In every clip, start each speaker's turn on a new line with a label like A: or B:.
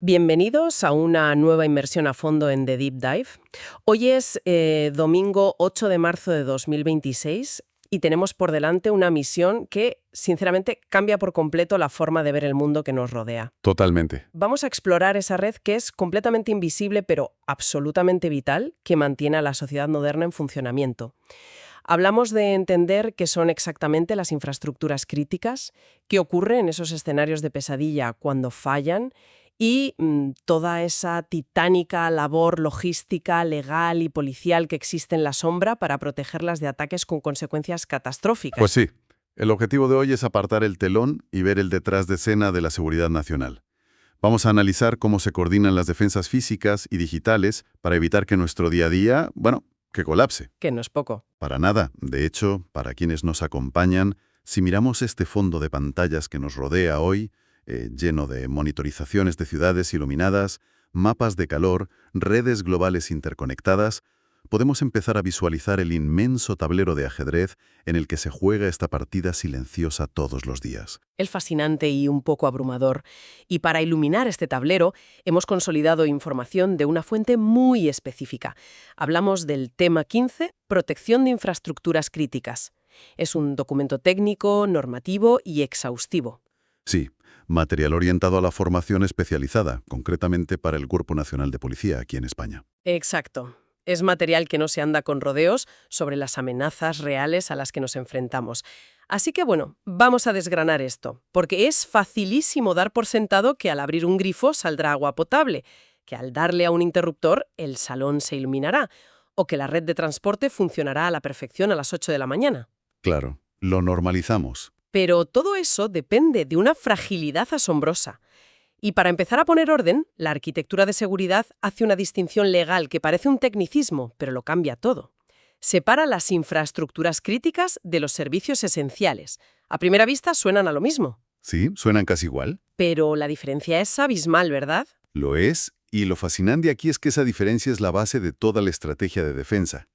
A: Bienvenidos a una nueva inmersión a fondo en The Deep Dive. Hoy es domingo 8 de marzo de 2026 y tenemos por delante una misión que, sinceramente, cambia por completo la forma de ver el mundo que nos rodea.
B: Totalmente.
A: Vamos a explorar esa red que es completamente invisible pero absolutamente vital que mantiene a la sociedad moderna en funcionamiento. Hablamos de entender qué son exactamente las infraestructuras críticas, qué ocurre en esos escenarios de pesadilla cuando fallan y toda esa titánica labor logística, legal y policial que existe en la sombra para protegerlas de ataques con consecuencias catastróficas.
B: Pues sí, el objetivo de hoy es apartar el telón y ver el detrás de escena de la seguridad nacional. Vamos a analizar cómo se coordinan las defensas físicas y digitales para evitar que nuestro día a día, que colapse.
A: Que no es poco.
B: Para nada. De hecho, para quienes nos acompañan, si miramos este fondo de pantallas que nos rodea hoy, lleno de monitorizaciones de ciudades iluminadas, mapas de calor, redes globales interconectadas, podemos empezar a visualizar el inmenso tablero de ajedrez en el que se juega esta partida silenciosa todos los días.
A: Es fascinante y un poco abrumador. Y para iluminar este tablero, hemos consolidado información de una fuente muy específica. Hablamos del tema 15, Protección de Infraestructuras Críticas. Es un documento técnico, normativo y exhaustivo.
B: Sí, material orientado a la formación especializada, concretamente para el Cuerpo Nacional de Policía aquí en España.
A: Exacto. Es material que no se anda con rodeos sobre las amenazas reales a las que nos enfrentamos. Así que vamos a desgranar esto, porque es facilísimo dar por sentado que al abrir un grifo saldrá agua potable, que al darle a un interruptor el salón se iluminará, o que la red de transporte funcionará a la perfección a las 8 de la mañana.
B: Claro, lo normalizamos.
A: Pero todo eso depende de una fragilidad asombrosa. Y para empezar a poner orden, la arquitectura de seguridad hace una distinción legal que parece un tecnicismo, pero lo cambia todo. Separa las infraestructuras críticas de los servicios esenciales. A primera vista suenan a lo mismo.
B: Sí, suenan casi igual.
A: Pero la diferencia es abismal, ¿verdad?
B: Lo es, y lo fascinante aquí es que esa diferencia es la base de toda la estrategia de defensa.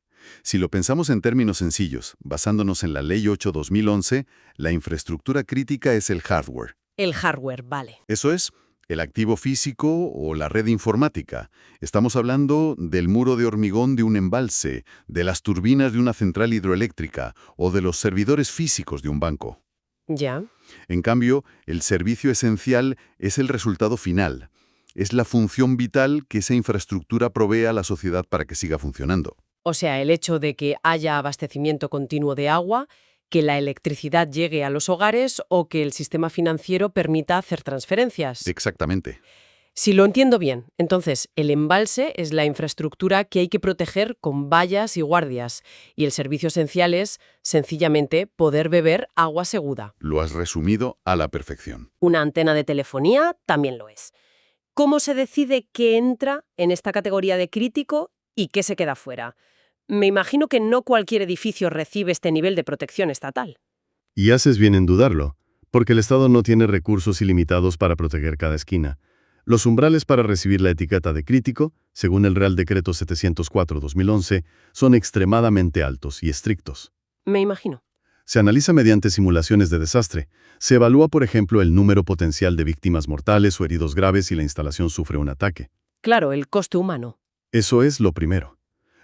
B: Si lo pensamos en términos sencillos, basándonos en la Ley 8/2011, la infraestructura crítica es el hardware.
A: El hardware, vale.
B: Eso es, el activo físico o la red informática. Estamos hablando del muro de hormigón de un embalse, de las turbinas de una central hidroeléctrica o de los servidores físicos de un banco.
A: Ya.
B: En cambio, el servicio esencial es el resultado final. Es la función vital que esa infraestructura provee a la sociedad para que siga funcionando.
A: O sea, el hecho de que haya abastecimiento continuo de agua, que la electricidad llegue a los hogares o que el sistema financiero permita hacer transferencias.
B: Exactamente.
A: Si lo entiendo bien, entonces el embalse es la infraestructura que hay que proteger con vallas y guardias, y el servicio esencial es, sencillamente, poder beber agua segura.
B: Lo has resumido a la perfección.
A: Una antena de telefonía también lo es. ¿Cómo se decide qué entra en esta categoría de crítico y qué se queda fuera? Me imagino que no cualquier edificio recibe este nivel de protección estatal.
C: Y haces bien en dudarlo, porque el Estado no tiene recursos ilimitados para proteger cada esquina. Los umbrales para recibir la etiqueta de crítico, según el Real Decreto 704/2011, son extremadamente altos y estrictos.
A: Me imagino.
C: Se analiza mediante simulaciones de desastre. Se evalúa, por ejemplo, el número potencial de víctimas mortales o heridos graves si la instalación sufre un ataque.
A: Claro, el coste humano.
C: Eso es lo primero.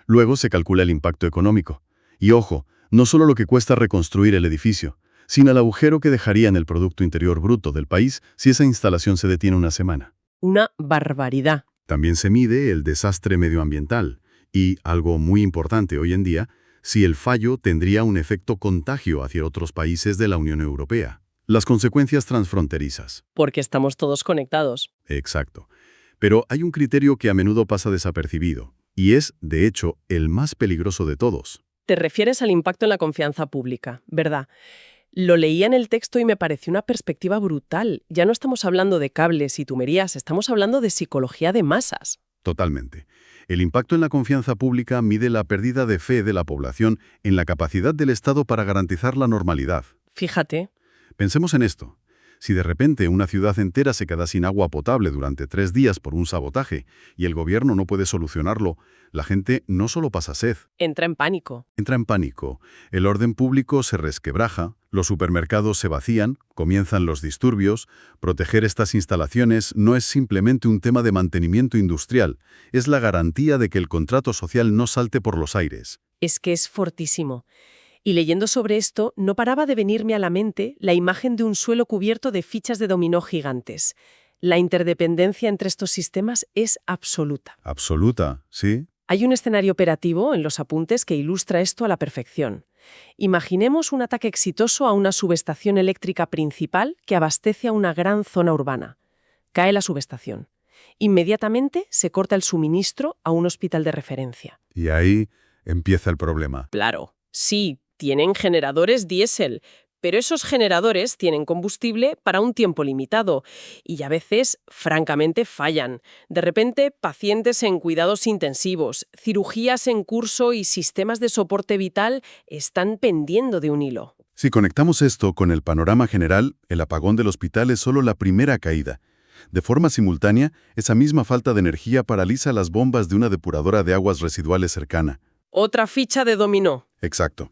C: Luego se calcula el impacto económico. Y ojo, no solo lo que cuesta reconstruir el edificio, sino el agujero que dejaría en el Producto Interior Bruto del país si esa instalación se detiene una semana.
A: Una barbaridad.
C: También se mide el desastre medioambiental y, algo muy importante hoy en día, si el fallo tendría un efecto contagio hacia otros países de la Unión Europea. Las consecuencias transfronterizas.
A: Porque estamos todos conectados.
C: Exacto. Pero hay un criterio que a menudo pasa desapercibido, y es, de hecho, el más peligroso de todos.
A: Te refieres al impacto en la confianza pública, ¿verdad? Lo leía en el texto y me pareció una perspectiva brutal. Ya no estamos hablando de cables y tumerías, estamos hablando de psicología de masas.
C: Totalmente. El impacto en la confianza pública mide la pérdida de fe de la población en la capacidad del Estado para garantizar la normalidad.
A: Fíjate.
C: Pensemos en esto.
B: Si de repente una ciudad entera se queda sin agua potable durante 3 días por un sabotaje y el gobierno no puede solucionarlo, la gente no solo pasa sed,
A: Entra en pánico.
B: entra en pánico, el orden público se resquebraja, los supermercados se vacían, comienzan los disturbios. Proteger estas instalaciones no es simplemente un tema de mantenimiento industrial, es la garantía de que el contrato social no salte por los aires.
A: Es que es fortísimo. Y leyendo sobre esto, no paraba de venirme a la mente la imagen de un suelo cubierto de fichas de dominó gigantes. La interdependencia entre estos sistemas es absoluta.
B: Absoluta, ¿sí?
A: Hay un escenario operativo en los apuntes que ilustra esto a la perfección. Imaginemos un ataque exitoso a una subestación eléctrica principal que abastece a una gran zona urbana. Cae la subestación. Inmediatamente se corta el suministro a un hospital de referencia.
B: Y ahí empieza el problema.
A: Claro, sí, tienen generadores diésel, pero esos generadores tienen combustible para un tiempo limitado y a veces, francamente, fallan. De repente, pacientes en cuidados intensivos, cirugías en curso y sistemas de soporte vital están pendiendo de un hilo.
B: Si conectamos esto con el panorama general, el apagón del hospital es solo la primera caída. De forma simultánea, esa misma falta de energía paraliza las bombas de una depuradora de aguas residuales cercana.
A: Otra ficha de dominó.
B: Exacto.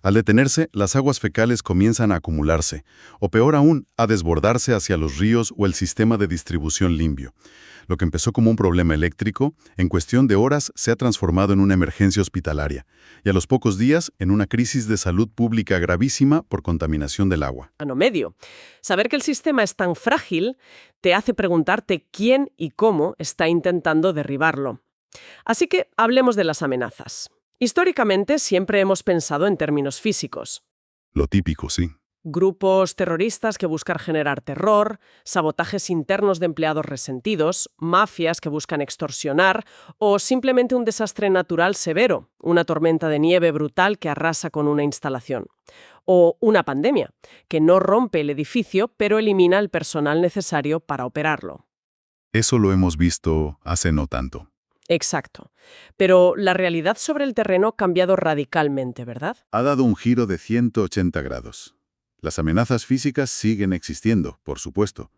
B: Al detenerse, las aguas fecales comienzan a acumularse, o peor aún, a desbordarse hacia los ríos o el sistema de distribución limpio. Lo que empezó como un problema eléctrico, en cuestión de horas se ha transformado en una emergencia hospitalaria, y a los pocos días en una crisis de salud pública gravísima por contaminación del agua.
A: Ano medio. Saber que el sistema es tan frágil te hace preguntarte quién y cómo está intentando derribarlo. Así que hablemos de las amenazas. Históricamente siempre hemos pensado en términos físicos.
B: Lo típico, sí.
A: Grupos terroristas que buscan generar terror, sabotajes internos de empleados resentidos, mafias que buscan extorsionar o simplemente un desastre natural severo, una tormenta de nieve brutal que arrasa con una instalación. O una pandemia, que no rompe el edificio pero elimina el personal necesario para operarlo.
B: Eso lo hemos visto hace no tanto.
A: Exacto. Pero la realidad sobre el terreno ha cambiado radicalmente, ¿verdad?
B: Ha dado un giro de 180 grados. Las amenazas físicas siguen existiendo, por supuesto,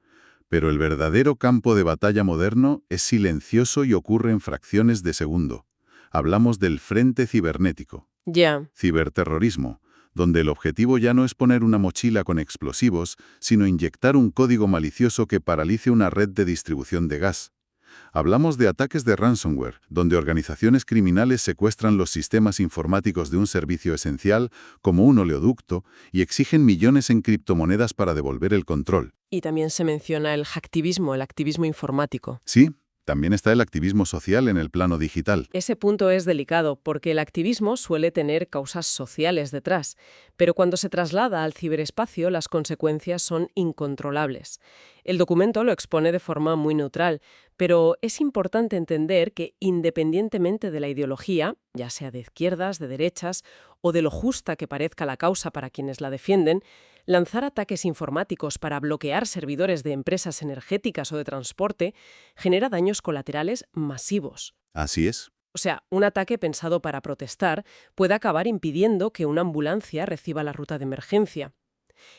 B: pero el verdadero campo de batalla moderno es silencioso y ocurre en fracciones de segundo. Hablamos del frente cibernético,
A: Ya.
B: ciberterrorismo, donde el objetivo ya no es poner una mochila con explosivos, sino inyectar un código malicioso que paralice una red de distribución de gas. Hablamos de ataques de ransomware, donde organizaciones criminales secuestran los sistemas informáticos de un servicio esencial, como un oleoducto, y exigen millones en criptomonedas para devolver el control.
A: Y también se menciona el hacktivismo, el activismo informático.
B: Sí, también está el activismo social en el plano digital.
A: Ese punto es delicado porque el activismo suele tener causas sociales detrás, pero cuando se traslada al ciberespacio las consecuencias son incontrolables. El documento lo expone de forma muy neutral, pero es importante entender que independientemente de la ideología, ya sea de izquierdas, de derechas o de lo justa que parezca la causa para quienes la defienden, lanzar ataques informáticos para bloquear servidores de empresas energéticas o de transporte genera daños colaterales masivos.
B: Así es.
A: O sea, un ataque pensado para protestar puede acabar impidiendo que una ambulancia reciba la ruta de emergencia.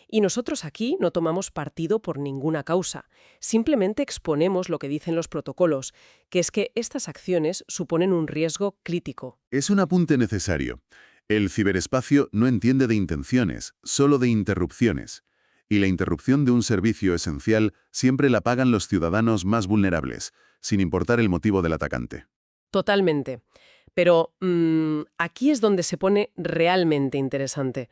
A: Y nosotros aquí no tomamos partido por ninguna causa, simplemente exponemos lo que dicen los protocolos, que es que estas acciones suponen un riesgo crítico.
B: Es un apunte necesario. El ciberespacio no entiende de intenciones, solo de interrupciones. Y la interrupción de un servicio esencial siempre la pagan los ciudadanos más vulnerables, sin importar el motivo del atacante.
A: Totalmente. Pero aquí es donde se pone realmente interesante,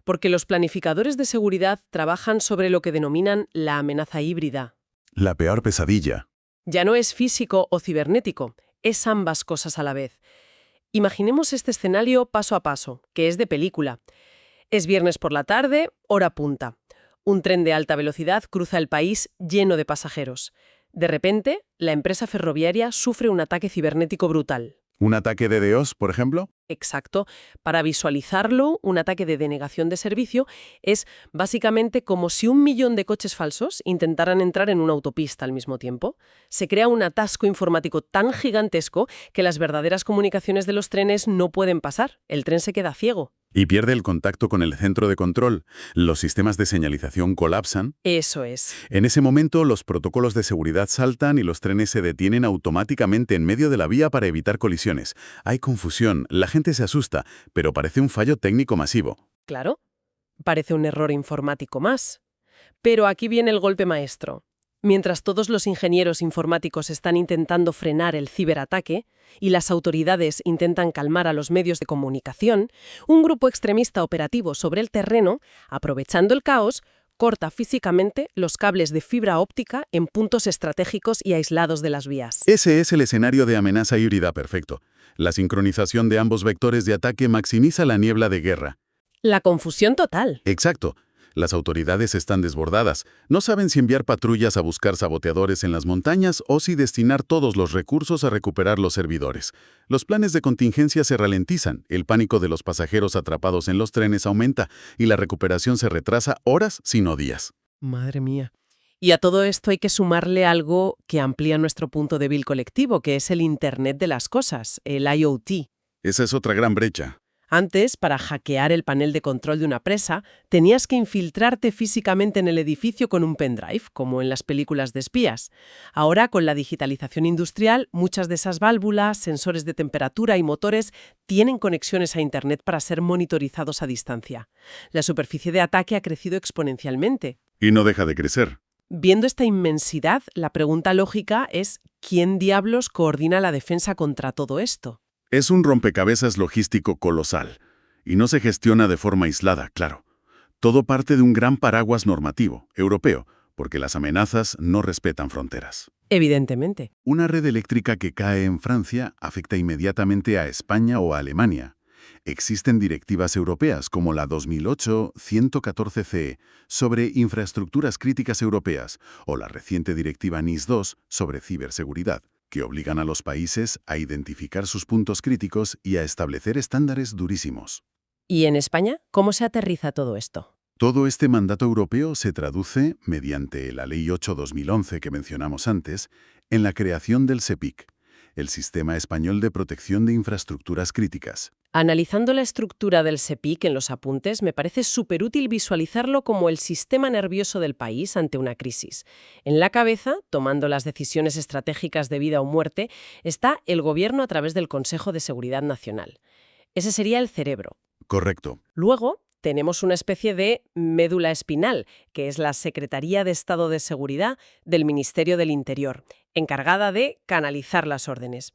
A: porque los planificadores de seguridad trabajan sobre lo que denominan la amenaza híbrida.
B: La peor pesadilla.
A: Ya no es físico o cibernético, es ambas cosas a la vez. Imaginemos este escenario paso a paso, que es de película. Es viernes por la tarde, hora punta. Un tren de alta velocidad cruza el país lleno de pasajeros. De repente, la empresa ferroviaria sufre un ataque cibernético brutal.
B: ¿Un ataque de DDoS, por ejemplo?
A: Exacto. Para visualizarlo, un ataque de denegación de servicio es básicamente como si 1 millón de coches falsos intentaran entrar en una autopista al mismo tiempo. Se crea un atasco informático tan gigantesco que las verdaderas comunicaciones de los trenes no pueden pasar. El tren se queda ciego.
B: Y pierde el contacto con el centro de control. Los sistemas de señalización colapsan.
A: Eso es.
B: En ese momento, los protocolos de seguridad saltan y los trenes se detienen automáticamente en medio de la vía para evitar colisiones. Hay confusión, la gente se asusta, pero parece un fallo técnico masivo.
A: Claro. Parece un error informático más. Pero aquí viene el golpe maestro. Mientras todos los ingenieros informáticos están intentando frenar el ciberataque y las autoridades intentan calmar a los medios de comunicación, un grupo extremista operativo sobre el terreno, aprovechando el caos, corta físicamente los cables de fibra óptica en puntos estratégicos y aislados de las vías.
B: Ese es el escenario de amenaza híbrida perfecto. La sincronización de ambos vectores de ataque maximiza la niebla de guerra.
A: La confusión total.
B: Exacto. Las autoridades están desbordadas. No saben si enviar patrullas a buscar saboteadores en las montañas o si destinar todos los recursos a recuperar los servidores. Los planes de contingencia se ralentizan, el pánico de los pasajeros atrapados en los trenes aumenta y la recuperación se retrasa horas, si no días.
A: Madre mía. Y a todo esto hay que sumarle algo que amplía nuestro punto débil colectivo, que es el Internet de las cosas, el IoT.
B: Esa es otra gran brecha.
A: Antes, para hackear el panel de control de una presa, tenías que infiltrarte físicamente en el edificio con un pendrive, como en las películas de espías. Ahora, con la digitalización industrial, muchas de esas válvulas, sensores de temperatura y motores tienen conexiones a Internet para ser monitorizados a distancia. La superficie de ataque ha crecido exponencialmente.
B: Y no deja de crecer.
A: Viendo esta inmensidad, la pregunta lógica es ¿quién diablos coordina la defensa contra todo esto?
B: Es un rompecabezas logístico colosal, y no se gestiona de forma aislada, claro. Todo parte de un gran paraguas normativo, europeo, porque las amenazas no respetan fronteras.
A: Evidentemente.
B: Una red eléctrica que cae en Francia afecta inmediatamente a España o a Alemania. Existen directivas europeas como la 2008-114-CE sobre infraestructuras críticas europeas o la reciente directiva NIS-2 sobre ciberseguridad, que obligan a los países a identificar sus puntos críticos y a establecer estándares durísimos.
A: ¿Y en España cómo se aterriza todo esto?
B: Todo este mandato europeo se traduce, mediante la Ley 8/2011 que mencionamos antes, en la creación del SEPIC, el Sistema Español de Protección de Infraestructuras Críticas.
A: Analizando la estructura del SEPIC en los apuntes, me parece superútil visualizarlo como el sistema nervioso del país ante una crisis. En la cabeza, tomando las decisiones estratégicas de vida o muerte, está el Gobierno a través del Consejo de Seguridad Nacional. Ese sería el cerebro.
B: Correcto.
A: Luego, tenemos una especie de médula espinal, que es la Secretaría de Estado de Seguridad del Ministerio del Interior, encargada de canalizar las órdenes.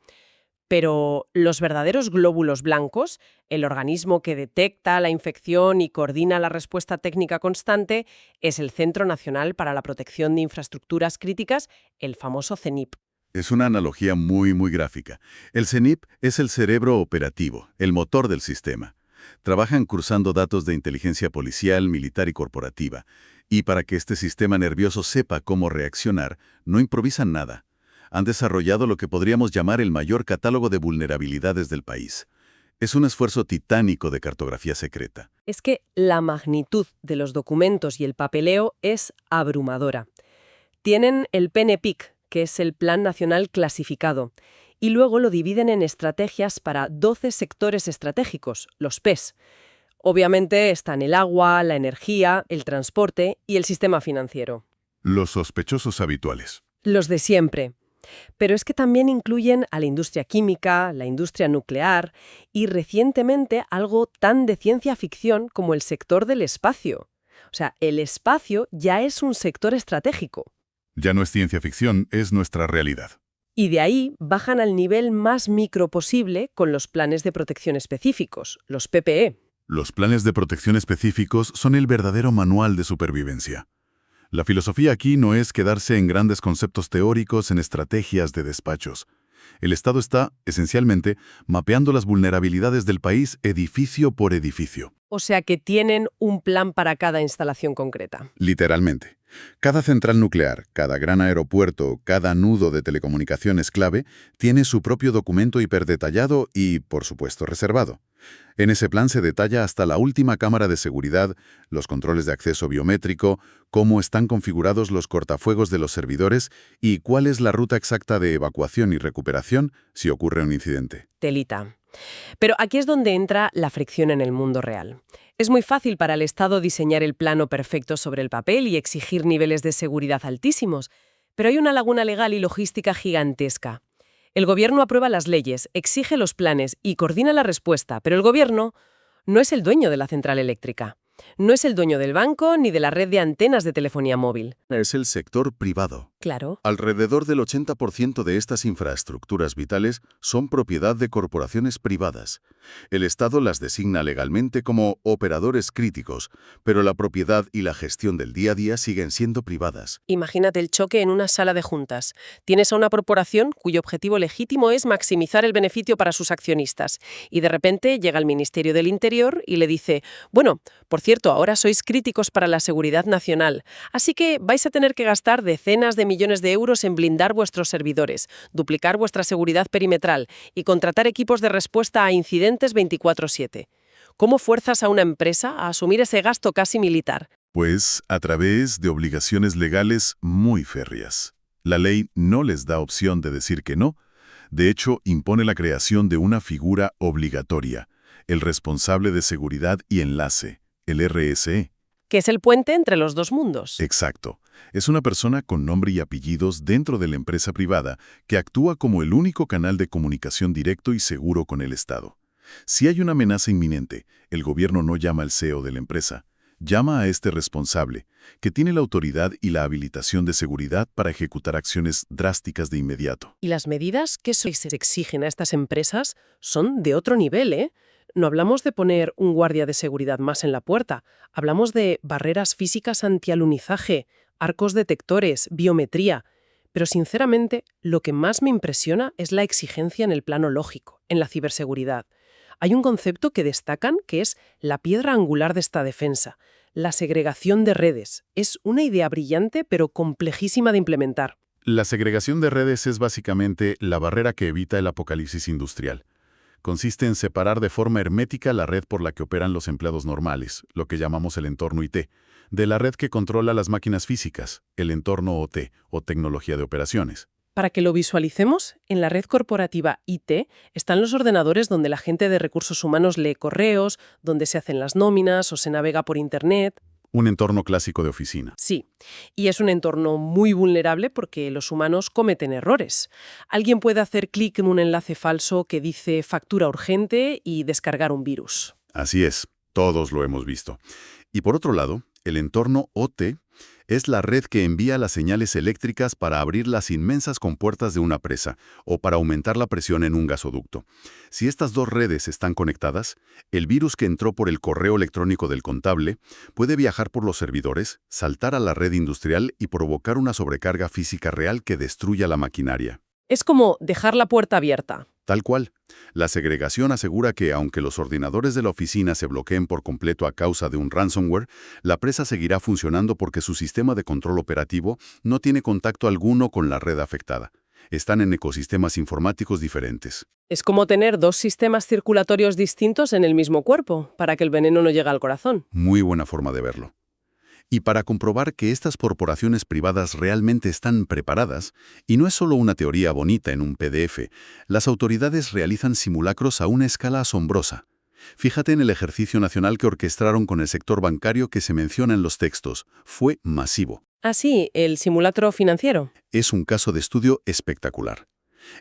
A: Pero los verdaderos glóbulos blancos, el organismo que detecta la infección y coordina la respuesta técnica constante, es el Centro Nacional para la Protección de Infraestructuras Críticas, el famoso CENIP.
B: Es una analogía muy gráfica. El CENIP es el cerebro operativo, el motor del sistema. Trabajan cruzando datos de inteligencia policial, militar y corporativa. Y para que este sistema nervioso sepa cómo reaccionar, no improvisan nada. Han desarrollado lo que podríamos llamar el mayor catálogo de vulnerabilidades del país. Es un esfuerzo titánico de cartografía secreta.
A: Es que la magnitud de los documentos y el papeleo es abrumadora. Tienen el PNPIC, que es el Plan Nacional Clasificado, y luego lo dividen en estrategias para 12 sectores estratégicos, los PES. Obviamente están el agua, la energía, el transporte y el sistema financiero.
B: Los sospechosos habituales.
A: Los de siempre. Pero es que también incluyen a la industria química, la industria nuclear y recientemente algo tan de ciencia ficción como el sector del espacio. O sea, el espacio ya es un sector estratégico.
B: Ya no es ciencia ficción, es nuestra realidad.
A: Y de ahí bajan al nivel más micro posible con los planes de protección específicos, los PPE.
B: Los planes de protección específicos son el verdadero manual de supervivencia. La filosofía aquí no es quedarse en grandes conceptos teóricos, en estrategias de despachos. El Estado está, esencialmente, mapeando las vulnerabilidades del país edificio por edificio.
A: O sea que tienen un plan para cada instalación concreta.
B: Literalmente. Cada central nuclear, cada gran aeropuerto, cada nudo de telecomunicaciones clave tiene su propio documento hiperdetallado y, por supuesto, reservado. En ese plan se detalla hasta la última cámara de seguridad, los controles de acceso biométrico, cómo están configurados los cortafuegos de los servidores y cuál es la ruta exacta de evacuación y recuperación si ocurre un incidente.
A: Telita. Pero aquí es donde entra la fricción en el mundo real. Es muy fácil para el Estado diseñar el plano perfecto sobre el papel y exigir niveles de seguridad altísimos, pero hay una laguna legal y logística gigantesca. El gobierno aprueba las leyes, exige los planes y coordina la respuesta, pero el gobierno no es el dueño de la central eléctrica. No es el dueño del banco ni de la red de antenas de telefonía móvil.
B: Es el sector privado.
A: Claro.
B: Alrededor del 80% de estas infraestructuras vitales son propiedad de corporaciones privadas. El Estado las designa legalmente como operadores críticos, pero la propiedad y la gestión del día a día siguen siendo privadas.
A: Imagínate el choque en una sala de juntas. Tienes a una corporación cuyo objetivo legítimo es maximizar el beneficio para sus accionistas. Y de repente llega el Ministerio del Interior y le dice, bueno, por cierto, ahora sois críticos para la seguridad nacional, así que vais a tener que gastar decenas de millones de euros en blindar vuestros servidores, duplicar vuestra seguridad perimetral y contratar equipos de respuesta a incidentes 24/7. ¿Cómo fuerzas a una empresa a asumir ese gasto casi militar?
B: Pues a través de obligaciones legales muy férreas. La ley no les da opción de decir que no. De hecho, impone la creación de una figura obligatoria, el responsable de seguridad y enlace, el RSE.
A: Que es el puente entre los dos mundos.
B: Exacto. Es una persona con nombre y apellidos dentro de la empresa privada que actúa como el único canal de comunicación directo y seguro con el Estado. Si hay una amenaza inminente, el gobierno no llama al CEO de la empresa, llama a este responsable, que tiene la autoridad y la habilitación de seguridad para ejecutar acciones drásticas de inmediato.
A: Y las medidas que se exigen a estas empresas son de otro nivel, ¿eh? No hablamos de poner un guardia de seguridad más en la puerta, hablamos de barreras físicas antialunizaje, arcos detectores, biometría. Pero sinceramente, lo que más me impresiona es la exigencia en el plano lógico, en la ciberseguridad. Hay un concepto que destacan que es la piedra angular de esta defensa, la segregación de redes. Es una idea brillante pero complejísima de implementar.
B: La segregación de redes es básicamente la barrera que evita el apocalipsis industrial. Consiste en separar de forma hermética la red por la que operan los empleados normales, lo que llamamos el entorno IT, de la red que controla las máquinas físicas, el entorno OT, o tecnología de operaciones.
A: Para que lo visualicemos, en la red corporativa IT están los ordenadores donde la gente de recursos humanos lee correos, donde se hacen las nóminas o se navega por Internet.
B: Un entorno clásico de oficina.
A: Sí, y es un entorno muy vulnerable porque los humanos cometen errores. Alguien puede hacer clic en un enlace falso que dice factura urgente y descargar un virus.
B: Así es, todos lo hemos visto. Y por otro lado, el entorno OT es la red que envía las señales eléctricas para abrir las inmensas compuertas de una presa o para aumentar la presión en un gasoducto. Si estas dos redes están conectadas, el virus que entró por el correo electrónico del contable puede viajar por los servidores, saltar a la red industrial y provocar una sobrecarga física real que destruya la maquinaria.
A: Es como dejar la puerta abierta.
B: Tal cual. La segregación asegura que, aunque los ordenadores de la oficina se bloqueen por completo a causa de un ransomware, la presa seguirá funcionando porque su sistema de control operativo no tiene contacto alguno con la red afectada. Están en ecosistemas informáticos diferentes.
A: Es como tener dos sistemas circulatorios distintos en el mismo cuerpo, para que el veneno no llegue al corazón.
B: Muy buena forma de verlo. Y para comprobar que estas corporaciones privadas realmente están preparadas, y no es solo una teoría bonita en un PDF, las autoridades realizan simulacros a una escala asombrosa. Fíjate en el ejercicio nacional que orquestaron con el sector bancario que se menciona en los textos. Fue masivo.
A: Ah, sí, el simulacro financiero.
B: Es un caso de estudio espectacular.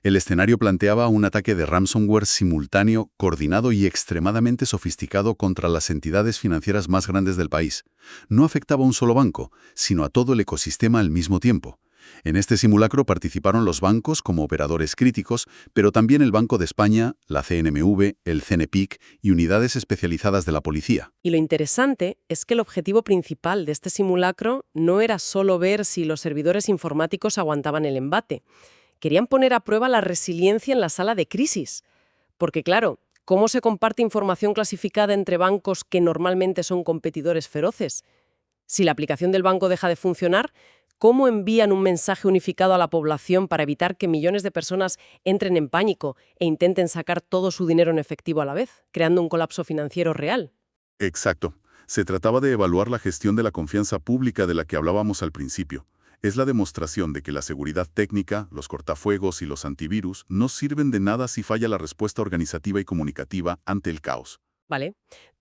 B: El escenario planteaba un ataque de ransomware simultáneo, coordinado y extremadamente sofisticado contra las entidades financieras más grandes del país. No afectaba a un solo banco, sino a todo el ecosistema al mismo tiempo. En este simulacro participaron los bancos como operadores críticos, pero también el Banco de España, la CNMV, el CNPIC y unidades especializadas de la policía.
A: Y lo interesante es que el objetivo principal de este simulacro no era solo ver si los servidores informáticos aguantaban el embate. Querían poner a prueba la resiliencia en la sala de crisis. Porque claro, ¿Cómo se comparte información clasificada entre bancos que normalmente son competidores feroces? Si la aplicación del banco deja de funcionar, ¿cómo envían un mensaje unificado a la población para evitar que millones de personas entren en pánico e intenten sacar todo su dinero en efectivo a la vez, creando un colapso financiero real?
B: Exacto. Se trataba de evaluar la gestión de la confianza pública de la que hablábamos al principio. Es la demostración de que la seguridad técnica, los cortafuegos y los antivirus no sirven de nada si falla la respuesta organizativa y comunicativa ante el caos.
A: ¿Vale?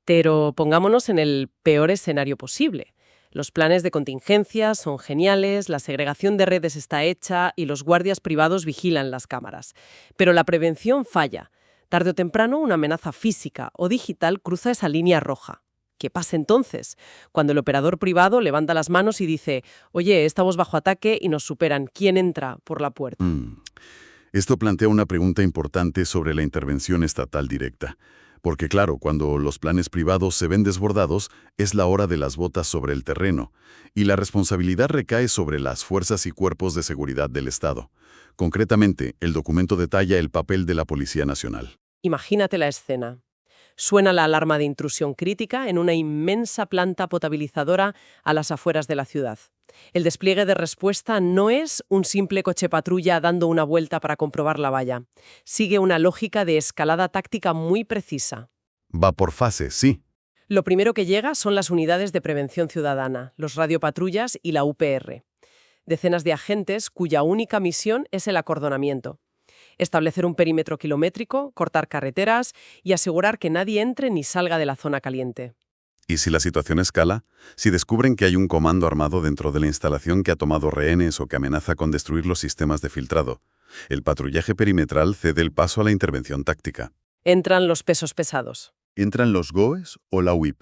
A: Pero pongámonos en el peor escenario posible. Los planes de contingencia son geniales, la segregación de redes está hecha y los guardias privados vigilan las cámaras. Pero la prevención falla. Tarde o temprano, una amenaza física o digital cruza esa línea roja. ¿Qué pasa entonces? Cuando el operador privado levanta las manos y dice, oye, estamos bajo ataque y nos superan, ¿quién entra por la puerta?
B: Esto plantea una pregunta importante sobre la intervención estatal directa. Porque claro, cuando los planes privados se ven desbordados, es la hora de las botas sobre el terreno, y la responsabilidad recae sobre las fuerzas y cuerpos de seguridad del Estado. Concretamente, el documento detalla el papel de la Policía Nacional.
A: Imagínate la escena. Suena la alarma de intrusión crítica en una inmensa planta potabilizadora a las afueras de la ciudad. El despliegue de respuesta no es un simple coche patrulla dando una vuelta para comprobar la valla. Sigue una lógica de escalada táctica muy precisa.
B: Va por fases, sí.
A: Lo primero que llega son las unidades de prevención ciudadana, los radiopatrullas y la UPR. Decenas de agentes cuya única misión es el acordonamiento. Establecer un perímetro kilométrico, cortar carreteras y asegurar que nadie entre ni salga de la zona caliente.
B: ¿Y si la situación escala? Si descubren que hay un comando armado dentro de la instalación que ha tomado rehenes o que amenaza con destruir los sistemas de filtrado, el patrullaje perimetral cede el paso a la intervención táctica.
A: Entran los pesos pesados.
B: Entran los GOES o la UIP,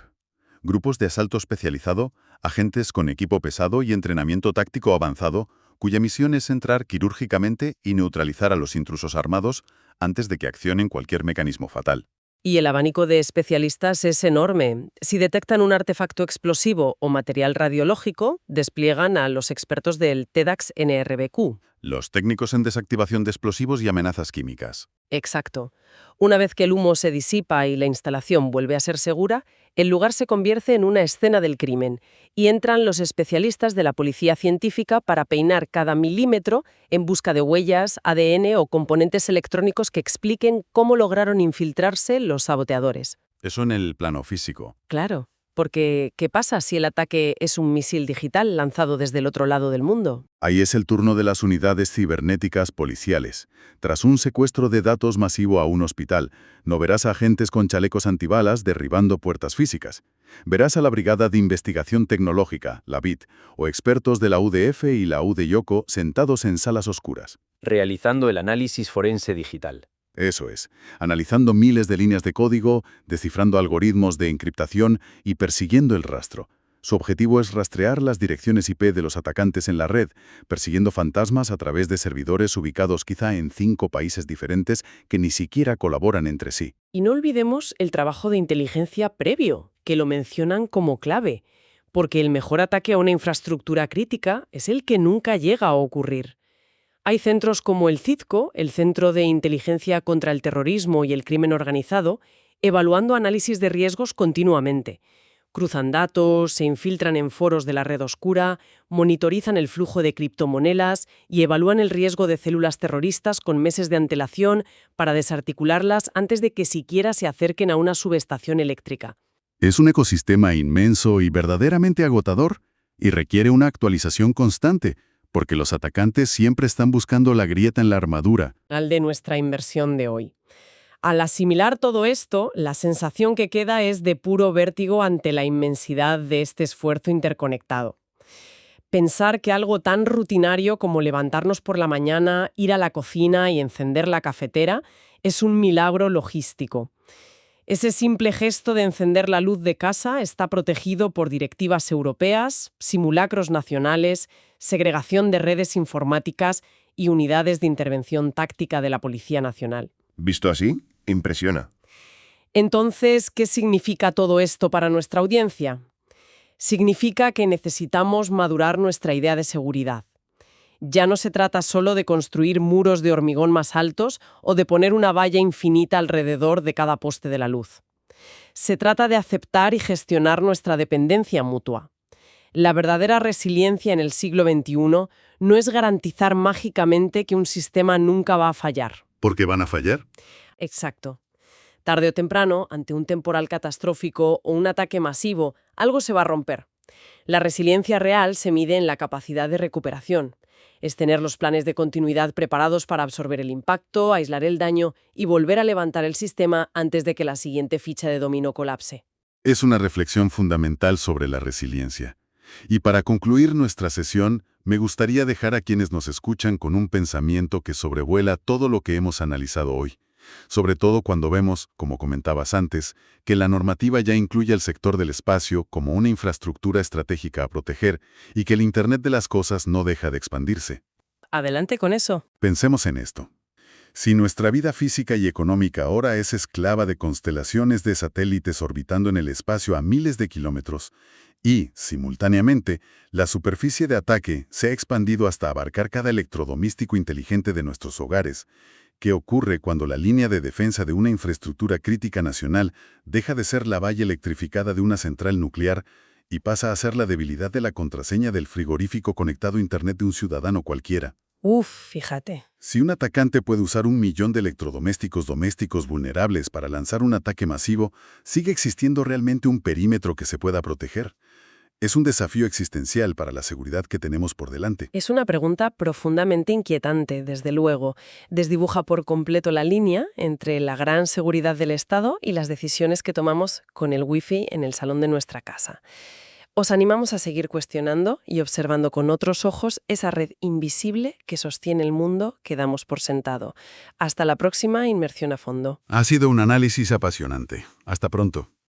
B: grupos de asalto especializado, agentes con equipo pesado y entrenamiento táctico avanzado, cuya misión es entrar quirúrgicamente y neutralizar a los intrusos armados antes de que accionen cualquier mecanismo fatal.
A: Y el abanico de especialistas es enorme. Si detectan un artefacto explosivo o material radiológico, despliegan a los expertos del TEDx NRBQ.
B: Los técnicos en desactivación de explosivos y amenazas químicas.
A: Exacto. Una vez que el humo se disipa y la instalación vuelve a ser segura, el lugar se convierte en una escena del crimen y entran los especialistas de la policía científica para peinar cada milímetro en busca de huellas, ADN o componentes electrónicos que expliquen cómo lograron infiltrarse los saboteadores.
B: Eso en el plano físico.
A: Claro, porque ¿qué pasa si el ataque es un misil digital lanzado desde el otro lado del mundo?
B: Ahí es el turno de las unidades cibernéticas policiales. Tras un secuestro de datos masivo a un hospital, no verás a agentes con chalecos antibalas derribando puertas físicas. Verás a la Brigada de Investigación Tecnológica, la BIT, o expertos de la UDF y la UDYOCO sentados en salas oscuras.
D: Realizando el análisis forense digital.
B: Eso es, analizando miles de líneas de código, descifrando algoritmos de encriptación y persiguiendo el rastro. Su objetivo es rastrear las direcciones IP de los atacantes en la red, persiguiendo fantasmas a través de servidores ubicados quizá en 5 países diferentes que ni siquiera colaboran entre sí.
A: Y no olvidemos el trabajo de inteligencia previo, que lo mencionan como clave, porque el mejor ataque a una infraestructura crítica es el que nunca llega a ocurrir. Hay centros como el CITCO, el Centro de Inteligencia contra el Terrorismo y el Crimen Organizado, evaluando análisis de riesgos continuamente. Cruzan datos, se infiltran en foros de la red oscura, monitorizan el flujo de criptomonedas y evalúan el riesgo de células terroristas con meses de antelación para desarticularlas antes de que siquiera se acerquen a una subestación eléctrica.
B: Es un ecosistema inmenso y verdaderamente agotador, y requiere una actualización constante, porque los atacantes siempre están buscando la grieta en la armadura.
A: Al de nuestra inversión de hoy. Al asimilar todo esto, la sensación que queda es de puro vértigo ante la inmensidad de este esfuerzo interconectado. Pensar que algo tan rutinario como levantarnos por la mañana, ir a la cocina y encender la cafetera es un milagro logístico. Ese simple gesto de encender la luz de casa está protegido por directivas europeas, simulacros nacionales, segregación de redes informáticas y unidades de intervención táctica de la Policía Nacional.
E: Visto así, impresiona.
A: Entonces, ¿qué significa todo esto para nuestra audiencia? Significa que necesitamos madurar nuestra idea de seguridad. Ya no se trata solo de construir muros de hormigón más altos o de poner una valla infinita alrededor de cada poste de la luz. Se trata de aceptar y gestionar nuestra dependencia mutua. La verdadera resiliencia en el siglo XXI no es garantizar mágicamente que un sistema nunca va a fallar.
B: ¿Por qué van a fallar?
A: Exacto. Tarde o temprano, ante un temporal catastrófico o un ataque masivo, algo se va a romper. La resiliencia real se mide en la capacidad de recuperación. Es tener los planes de continuidad preparados para absorber el impacto, aislar el daño y volver a levantar el sistema antes de que la siguiente ficha de dominó colapse.
B: Es una reflexión fundamental sobre la resiliencia. Y para concluir nuestra sesión, me gustaría dejar a quienes nos escuchan con un pensamiento que sobrevuela todo lo que hemos analizado hoy. Sobre todo cuando vemos, como comentabas antes, que la normativa ya incluye el sector del espacio como una infraestructura estratégica a proteger y que el Internet de las cosas no deja de expandirse.
A: Adelante con eso.
B: Pensemos en esto. Si nuestra vida física y económica ahora es esclava de constelaciones de satélites orbitando en el espacio a miles de kilómetros y, simultáneamente, la superficie de ataque se ha expandido hasta abarcar cada electrodoméstico inteligente de nuestros hogares, ¿qué ocurre cuando la línea de defensa de una infraestructura crítica nacional deja de ser la valla electrificada de una central nuclear y pasa a ser la debilidad de la contraseña del frigorífico conectado a Internet de un ciudadano cualquiera?
A: Fíjate.
B: Si un atacante puede usar 1.000.000 de electrodomésticos domésticos vulnerables para lanzar un ataque masivo, ¿sigue existiendo realmente un perímetro que se pueda proteger? Es un desafío existencial para la seguridad que tenemos por delante.
A: Es una pregunta profundamente inquietante, desde luego. Desdibuja por completo la línea entre la gran seguridad del Estado y las decisiones que tomamos con el Wi-Fi en el salón de nuestra casa. Os animamos a seguir cuestionando y observando con otros ojos esa red invisible que sostiene el mundo que damos por sentado. Hasta la próxima Inmersión a Fondo.
B: Ha sido un análisis apasionante. Hasta pronto.